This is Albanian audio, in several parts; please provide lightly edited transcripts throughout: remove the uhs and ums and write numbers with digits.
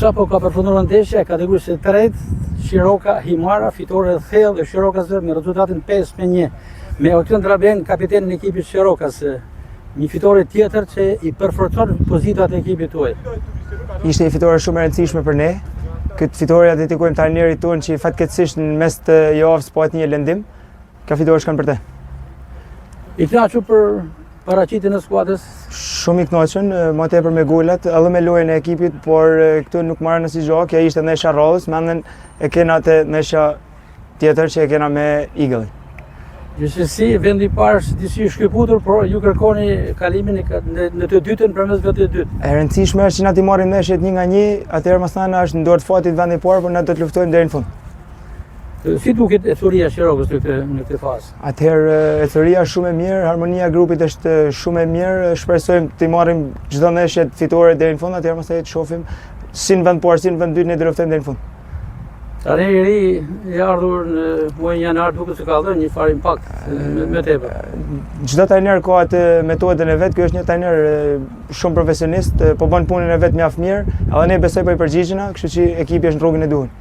sapo ka përfunduar ndeshja e kategorisë së tretë, Shiroka Himara, fitore e thellë e Shirokës me rezultatin 5-1, me Otion Draben, kapitenin e ekipit Shirokës, një fitore tjetër që i përforcon pozitat e ekipit tuaj. Ishte një fitore shumë e rëndësishme për ne. Këtë fitore ja dedikojmë trajnerit tonë që fatkeqësisht në mes të javës pahet një lëndim. Ka fitore shkon për te. I kënaqur për paraqitjen e skuadrës? Shumë i kënaqur, më tepër me golat, edhe me lojën e ekipit, por këtu nuk marrën asnjë gjë. Kjo ishte ndeshja rradhës, mendën e kena te ndeshja tjetër që e kena me Eagle. Gjithsesi, vendi i parë disi shkëputur, por ju kërkoni kalimin në të dytën përmes vetë të dytë. E rëndësishme është që na ti marrim ndeshjet 1-1, atëherë më thënë është në dorë të fatit vendi i parë, por na do të luftojmë deri në fund. Si duket efuria e Shirokës në këtë fazë? Atëherë efuria është shumë e mirë, harmonia e grupit është shumë e mirë, shpresojmë të marrim çdo ndeshje fitore deri në fund, atëherë më thënë të shohim si në vend parë, si në vend dytë ne do luftojmë deri në fund. Tani i ri i ardhur në muajin janar duket se ka dhënë një farë impakt me tepër. Çdo trajner ka atë metodën e vet, ky është një trajner shumë profesionist, po bën punën e vet mjaft mirë, edhe ne besoj po i përgjigjena, kështu që ekipi është në rrugën e duhur.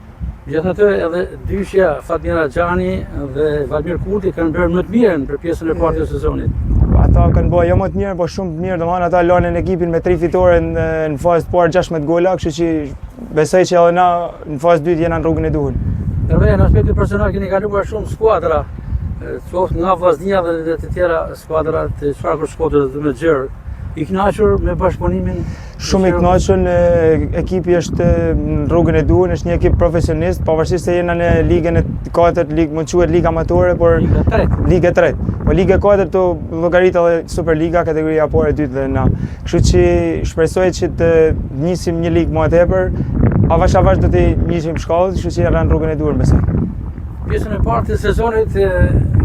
Megjithatë, edhe dyshja Fatmira Xhani dhe Valmir Kurti kanë bërë më të mirën për pjesën e parë të sezonit. Ata kanë bërë jo më të mirë, po shumë të mirë, domethënë ata lanë ekipin me 3 fitore në fazë të parë 16 gola, kështu që besoj që edhe na në fazë dytë jena në rrugën e duhur. Në aspektin personal keni kaluar shumë skuadra, qoftë nga Vllaznia dhe të tjera skuadra të çfarë Shkodrës dhe me Xher. I kënaqur me bashkëpunimin? Shumë i kënaqur, ekipi është në rrugën e duhur, është një ekip profesionist, pavarësisht se jena në ligën e 4, mund të quhet ligë amatore, por ligë e 3. Po ligë e 4 to llogarit edhe Superliga, kategoria e parë e dytë dhe na. Kështu që shpresoj që të nisim një ligë më tepër, avash do të nisim shkallët, kështu që jena në rrugën e duhur besoj. Pjesën e parë të sezonit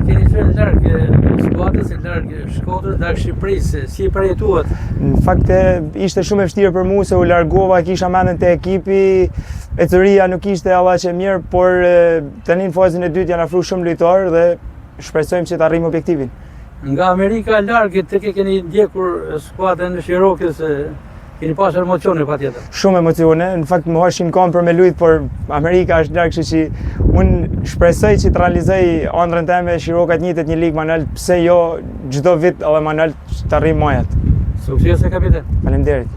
keni qenë larg skuadrës, larg Shkodrës, larg Shqipërisë, si e përjetuat? Në fakt ishte shumë e vështirë për mua se u largova, kisha mendjen te ekipi, eceria nuk ishte allaç e mirë, por tani në fazën e dytë janë afruar shumë lojtarë dhe shpresojmë që të arrijmë objektivin. Nga Amerika larg tek keni ndjekur skuadrën e Shirokës, keni pasur emocione patjetër. Shumë emocione, në fakt më hashin kam për me lujt, por Amerika është larg, kështu që unë shpresoj që të realizoj ëndrrën time Shiroka të njëjtët një ligë manual, pse jo çdo vit edhe manual të arrijmë majat. Suksese kapiten. Faleminderit.